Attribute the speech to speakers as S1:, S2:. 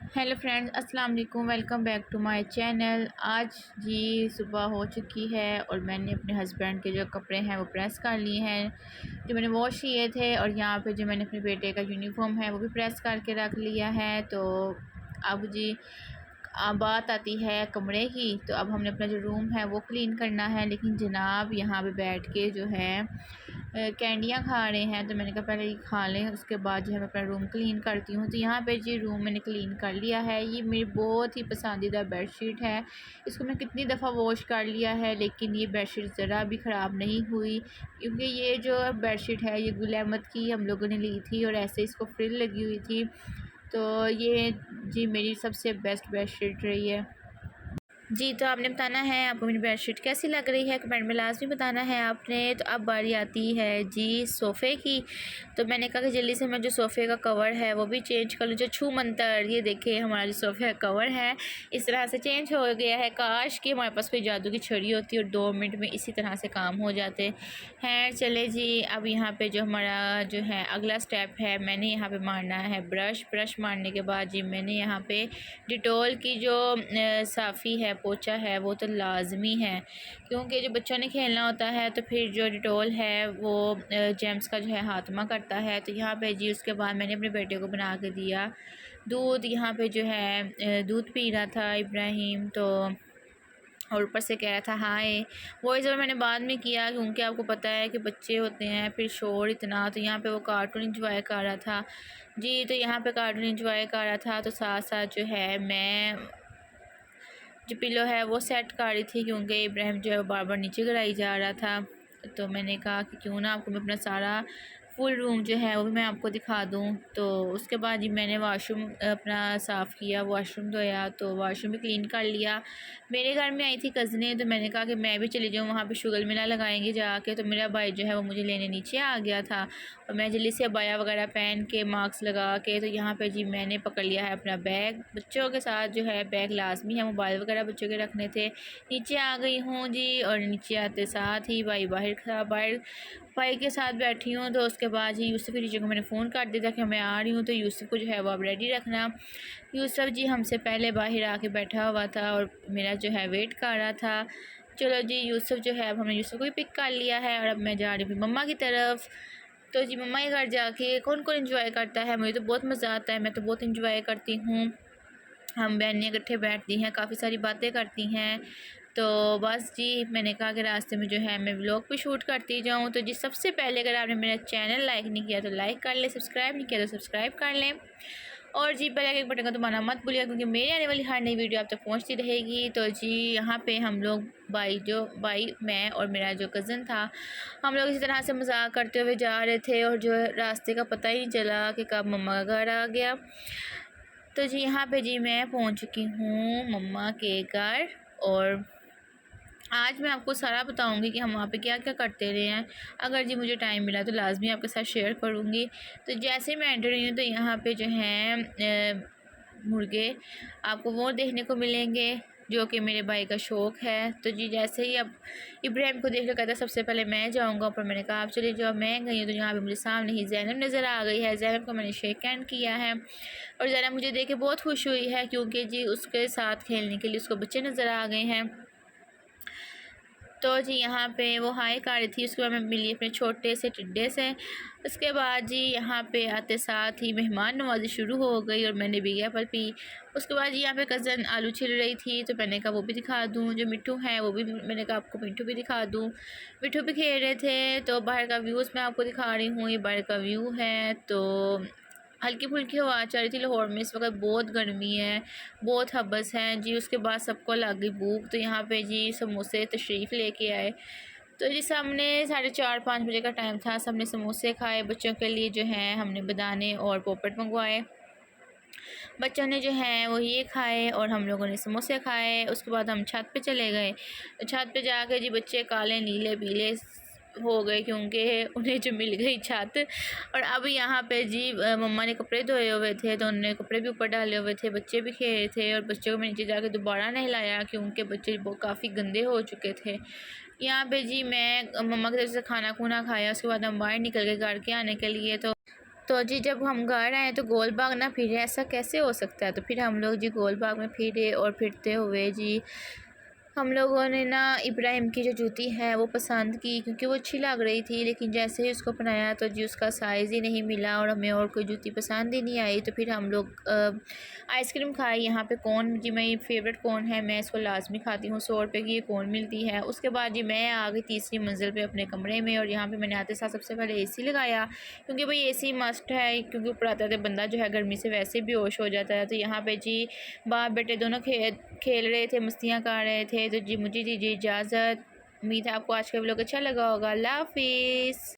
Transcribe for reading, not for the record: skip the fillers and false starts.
S1: Hello friends, अस्सलाम वालेकुम। Welcome back to my channel. आज जी सुबह हो चुकी है और मैंने अपने हस्बैंड के जो कपड़े हैं वो प्रेस कर लिए हैं, जो मैंने वॉश किए थे। और यहाँ पे जो मैंने अपने बेटे का यूनिफॉर्म है वो भी प्रेस करके रख लिया है। तो अब जी बात आती है कमरे की। तो अब हमने अपना जो रूम है वो क्लीन करना है, लेकिन जनाब यहाँ पे बैठ के जो है कैंडियाँ खा रहे हैं। तो मैंने कहा पहले ये खा लें, उसके बाद जो है मैं अपना रूम क्लीन करती हूँ। तो यहाँ पे जी रूम मैंने क्लीन कर लिया है। ये मेरी बहुत ही पसंदीदा बेडशीट है। इसको मैं कितनी दफ़ा वॉश कर लिया है, लेकिन ये बेडशीट ज़रा भी ख़राब नहीं हुई, क्योंकि ये जो बेडशीट है ये गुल अहमद की हम लोगों ने ली थी और ऐसे इसको फ्रिल लगी हुई थी। तो ये जी मेरी सबसे बेस्ट बेडशीट रही है जी। तो आपने बताना है आपको मेरी बेडशीट कैसी लग रही है, कमेंट में लाजमी बताना है आपने। तो अब बारी आती है जी सोफ़े की। तो मैंने कहा कि जल्दी से मैं जो सोफ़े का कवर है वो भी चेंज कर लूँ। जो छू मंतर, ये देखिए हमारा जो सोफ़े का कवर है इस तरह से चेंज हो गया है। काश कि हमारे पास कोई जादू की छड़ी होती और 2 मिनट में इसी तरह से काम हो जाते हैं। चले जी, अब यहाँ पर जो हमारा जो है अगला स्टेप है, मैंने यहाँ पर मारना है ब्रश मारने के बाद जी मैंने यहाँ पर डिटॉल की जो साफ़ी है, पोछा है, वो तो लाजमी है, क्योंकि जो बच्चों ने खेलना होता है तो फिर जो डिटॉल है वो जेम्स का जो है हाथमा करता है। तो यहाँ पे जी उसके बाद मैंने अपने बेटे को बना के दिया दूध। यहाँ पे जो है दूध पी रहा था इब्राहिम, तो और ऊपर से कह रहा था हाय। वो इस बार मैंने बाद में किया, क्योंकि आपको पता है कि बच्चे होते हैं फिर शोर इतना। तो यहाँ पे वो कार्टून इंजॉय कर रहा था जी। तो यहाँ पे कार्टून इंजॉय कर रहा था, तो साथ साथ जो है मैं जो पिलो है वो सेट कर रही थी, क्योंकि इब्राहिम जो है बार बार नीचे गिराई जा रहा था। तो मैंने कहा कि क्यों ना आपको मैं अपना सारा फुल रूम जो है वो भी मैं आपको दिखा दूं। तो उसके बाद जी मैंने वाशरूम अपना साफ़ किया, वाशरूम धोया, तो वाशरूम भी क्लीन कर लिया। मेरे घर में आई थी कज़नें, तो मैंने कहा कि मैं भी चली जाऊँ वहाँ पे, शुगर मेला लगाएंगे जाके। तो मेरा भाई जो है वो मुझे लेने नीचे आ गया था और मैं जल्दी से अबाया वगैरह पहन के मास्क लगा के, तो यहाँ पर जी मैंने पकड़ लिया है अपना बैग। बच्चों के साथ जो है बैग लाजमी है, मोबाइल वगैरह बच्चों के रखने थे। नीचे आ गई हूँ जी, और नीचे आते साथ ही भाई बाहर भाई के साथ बैठी हूँ। तो उसके बाद जी यूसुफ की टीचर को मैंने फ़ोन कर दिया था कि मैं आ रही हूँ, तो यूसुफ को जो है वो अब रेडी रखना। यूसुफ जी हमसे पहले बाहर आके बैठा हुआ था और मेरा जो है वेट कर रहा था। चलो जी यूसुफ जो है अब हमने यूसुफ को भी पिक कर लिया है और अब मैं जा रही हूँ मम्मा की तरफ। तो जी मम्मा के घर जाके कौन कौन इंजॉय करता है, मुझे तो बहुत मज़ा आता है, मैं तो बहुत इंजॉय करती हूँ। हम बहनें इकट्ठे बैठती हैं, काफ़ी सारी बातें करती हैं। तो बस जी मैंने कहा कि रास्ते में जो है मैं व्लॉग भी शूट करती जाऊँ। तो जी सबसे पहले अगर आपने मेरा चैनल लाइक नहीं किया तो लाइक कर लें, सब्सक्राइब नहीं किया तो सब्सक्राइब कर लें, और जी बेल आइकन बटन का दबाना मत भूलिएगा, क्योंकि मेरी आने वाली हर नई वीडियो आप तक पहुंचती रहेगी। तो जी यहाँ पे हम लोग भाई मैं और मेरा जो कज़न था, हम लोग इसी तरह से मजाक करते हुए जा रहे थे और जो रास्ते का पता ही नहीं चला कि कब मम्मा का घर आ गया। तो जी यहाँ पे जी मैं पहुँच चुकी हूँ मम्मा के घर, और आज मैं आपको सारा बताऊंगी कि हम वहाँ पे क्या क्या करते रहे हैं। अगर जी मुझे टाइम मिला तो लाजमी आपके साथ शेयर करूँगी। तो जैसे मैं एंटर हुई हूँ तो यहाँ पे जो है मुर्गे आपको वो देखने को मिलेंगे, जो कि मेरे भाई का शौक़ है। तो जी जैसे ही अब इब्राहिम को देख लो कहता सबसे पहले मैं जाऊँगा, पर मैंने कहा आप चलिए जाओ। मैं गई हूँ तो यहाँ पे मुझे सामने ही ज़ैनब नज़र आ गई है। ज़ैनब को मैंने शेक हैंड किया है और ज़ैनब मुझे देख के बहुत खुश हुई है, क्योंकि जी उसके साथ खेलने के लिए उसको बच्चे नज़र आ गए हैं। तो जी यहाँ पे वो हाय कर रही थी, उसके बाद मैं मिली अपने छोटे से टिड्डे से। उसके बाद जी यहाँ पे आते साथ ही मेहमान नवाजी शुरू हो गई और मैंने भी एप्पल पी। उसके बाद जी यहाँ पे कज़न आलू छिल रही थी, तो मैंने कहा वो भी दिखा दूँ। जो मिट्टू है वो भी, मैंने कहा आपको मिट्टू भी दिखा दूँ। मिट्टू भी खेल रहे थे। तो बाहर का व्यूज़ मैं आपको दिखा रही हूँ, ये बाहर का व्यू है। तो हल्की फुल्की हवा चल रही थी लाहौर में, इस वक्त बहुत गर्मी है, बहुत हब्स हैं जी। उसके बाद सबको लग गई भूख, तो यहाँ पे जी समोसे तशरीफ़ लेके आए। तो जी सामने 4:30-5 बजे का टाइम था, सबने समोसे खाए। बच्चों के लिए जो है हमने बदाने और पोपट मंगवाए, बच्चों ने जो है वो ये खाए और हम लोगों ने समोसे खाए। उसके बाद हम छत पे चले गए। तो छत पे जाके जी बच्चे काले नीले पीले हो गए, क्योंकि उन्हें जो मिल गई छत। और अब यहाँ पे जी मम्मा ने कपड़े धोए हुए थे, तो उन्होंने कपड़े भी ऊपर डाले हुए थे, बच्चे भी खेल रहे थे। और बच्चों को मैं नीचे जाके दोबारा नहलाया, क्योंकि बच्चे काफ़ी गंदे हो चुके थे। यहाँ पे जी मैं मम्मा की तरफ से खाना खूना खाया। उसके बाद हम बाहर निकल गए घर के आने के लिए। तो तो जी जब हम घर आए तो गोल बाग ना फिरे, ऐसा कैसे हो सकता है। तो फिर हम लोग जी गोल बाग में फिरे और फिरते हुए जी हम लोगों ने ना इब्राहिम की जो जूती है वो पसंद की, क्योंकि वो अच्छी लग रही थी। लेकिन जैसे ही उसको पहनाया तो जी उसका साइज़ ही नहीं मिला और हमें और कोई जूती पसंद ही नहीं आई। तो फिर हम लोग आइसक्रीम खाई। यहाँ पे कोन जी मेरी फ़ेवरेट कोन है, मैं इसको लाजमी खाती हूँ। 100 रुपये की ये कोन मिलती है। उसके बाद जी मैं आ गई तीसरी मंजिल पे अपने कमरे में, और यहाँ पे मैंने आते साथ सबसे पहले एसी लगाया, क्योंकि भाई एसी मस्ट है, क्योंकि ऊपर आता है बंदा जो है गर्मी से वैसे बेहोश हो जाता है। तो यहाँ पे जी बाप बेटे दोनों खेल रहे थे, मस्तियाँ कर रहे थे। तो जी मुझे दीजिए इजाज़त। उम्मीद है आपको आज का व्लॉग अच्छा लगा होगा। अल्लाह हाफ़िज़।